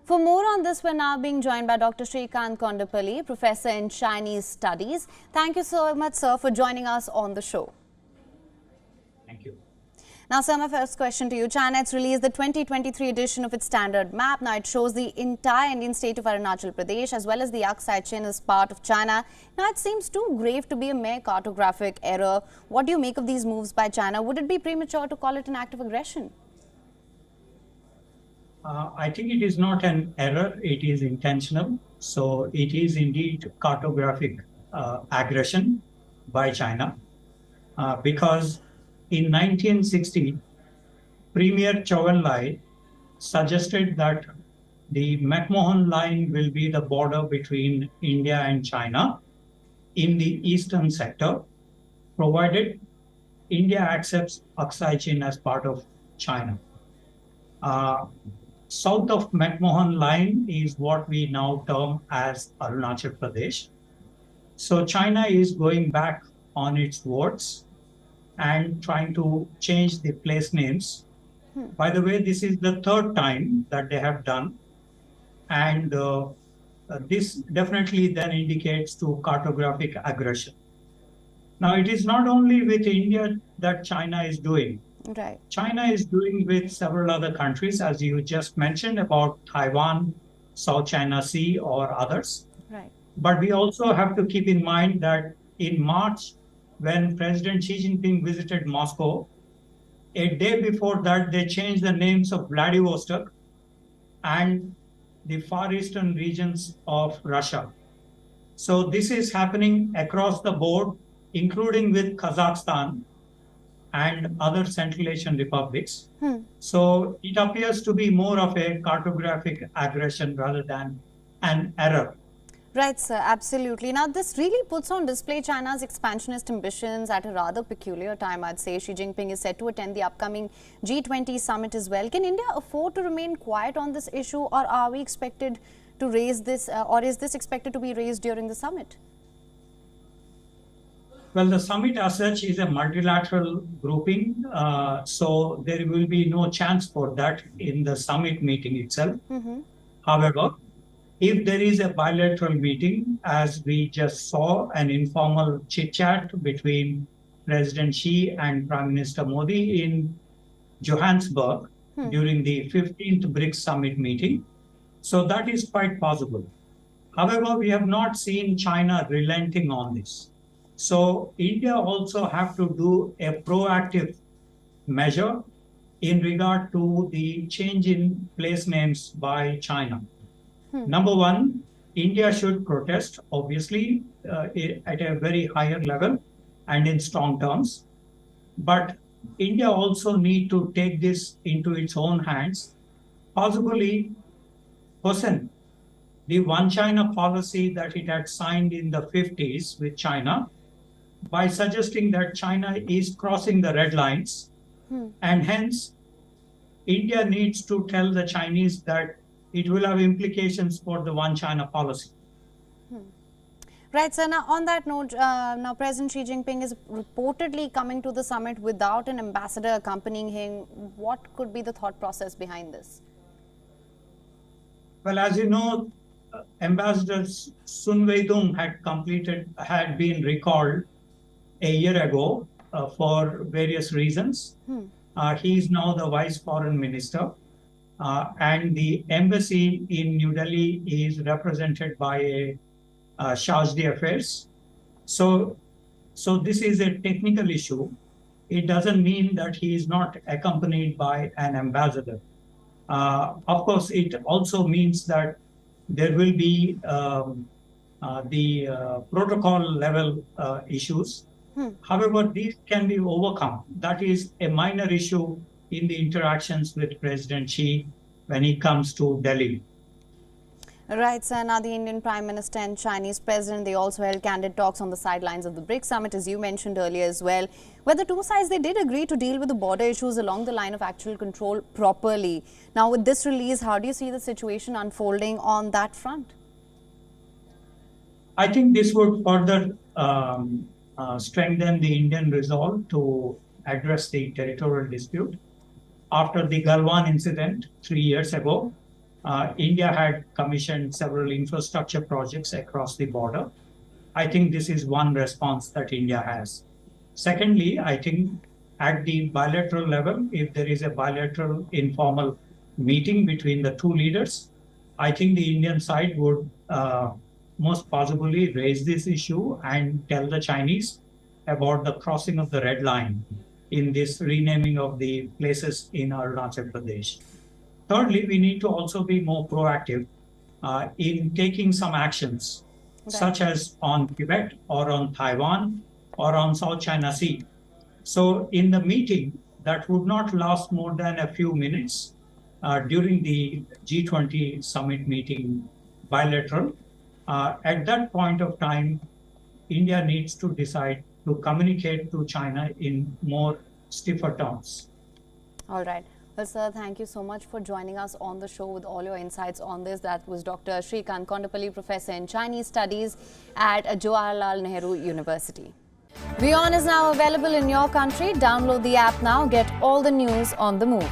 For more on this, we're now being joined by Dr. Shrikant Kondapalli, Professor in Chinese Studies. Thank you so much, sir, for joining us on the show. Thank you. Now, sir, my first question to you. China has released the 2023 edition of its standard map. Now, it shows the entire Indian state of Arunachal Pradesh as well as the Aksai Chin as part of China. Now, it seems too grave to be a mere cartographic error. What do you make of these moves by China? Would it be premature to call it an act of aggression? I think it is not an error, it is intentional. So it is indeed cartographic aggression by China because in 1960, Premier Zhou Enlai suggested that the McMahon Line will be the border between India and China in the eastern sector, provided India accepts Aksai Chin as part of China. South of McMahon Line is what we now term as Arunachal Pradesh. So China is going back on its words and trying to change the place names. By the way, this is the third time that they have done. And this definitely then indicates to cartographic aggression. Now, it is not only with India that China is doing. Right. China is doing with several other countries, as you just mentioned, about Taiwan, South China Sea, or others. Right. But we also have to keep in mind that in March, when President Xi Jinping visited Moscow, a day before that, they changed the names of Vladivostok and the far eastern regions of Russia. So this is happening across the board, including with Kazakhstan and other Central Asian republics. So it appears to be more of a cartographic aggression rather than an error. Right, sir, absolutely. Now, this really puts on display China's expansionist ambitions at a rather peculiar time, I'd say. Xi Jinping is set to attend the upcoming G20 summit as well. Can India afford to remain quiet on this issue, or are we expected to raise this, or is this expected to be raised during the summit? Well, the summit as such is a multilateral grouping, so there will be no chance for that in the summit meeting itself. However, if there is a bilateral meeting, as we just saw an informal chit-chat between President Xi and Prime Minister Modi in Johannesburg during the 15th BRICS summit meeting, so that is quite possible. However, we have not seen China relenting on this. So India also have to do a proactive measure in regard to the change in place names by China. Number one, India should protest, obviously, at a very higher level and in strong terms. But India also need to take this into its own hands, possibly worsen the One China policy that it had signed in the 50s with China, by suggesting that China is crossing the red lines, and hence India needs to tell the Chinese that it will have implications for the One China policy. Right, sir. Now, on that note, now President Xi Jinping is reportedly coming to the summit without an ambassador accompanying him. What could be the thought process behind this? Well, as you know, Ambassador Sun Weidong had been recalled a year ago for various reasons. He is now the Vice Foreign Minister, and the embassy in New Delhi is represented by a charge d'affaires. So this is a technical issue. It doesn't mean that he is not accompanied by an ambassador. Of course, it also means that there will be the protocol level issues. However, these can be overcome. That is a minor issue in the interactions with President Xi when he comes to Delhi. Right, sir. Now, the Indian Prime Minister and Chinese President, they also held candid talks on the sidelines of the BRICS summit, as you mentioned earlier as well, where the two sides, they did agree to deal with the border issues along the line of actual control properly. Now, with this release, how do you see the situation unfolding on that front? I think this would further strengthen the Indian resolve to address the territorial dispute. After the Galwan incident 3 years ago, India had commissioned several infrastructure projects across the border. I think this is one response that India has. Secondly, I think at the bilateral level, if there is a bilateral informal meeting between the two leaders, I think the Indian side would most possibly raise this issue and tell the Chinese about the crossing of the red line in this renaming of the places in Arunachal Pradesh. Thirdly, we need to also be more proactive in taking some actions, such as on Tibet or on Taiwan or on South China Sea. So in the meeting, that would not last more than a few minutes during the G20 summit meeting bilateral. At that point of time, India needs to decide to communicate to China in more stiffer terms. All right. Well, sir, thank you so much for joining us on the show with all your insights on this. That was Dr. Shrikant Kondapalli, Professor in Chinese Studies at Jawaharlal Nehru University. WION is now available in your country. Download the app now. Get all the news on the move.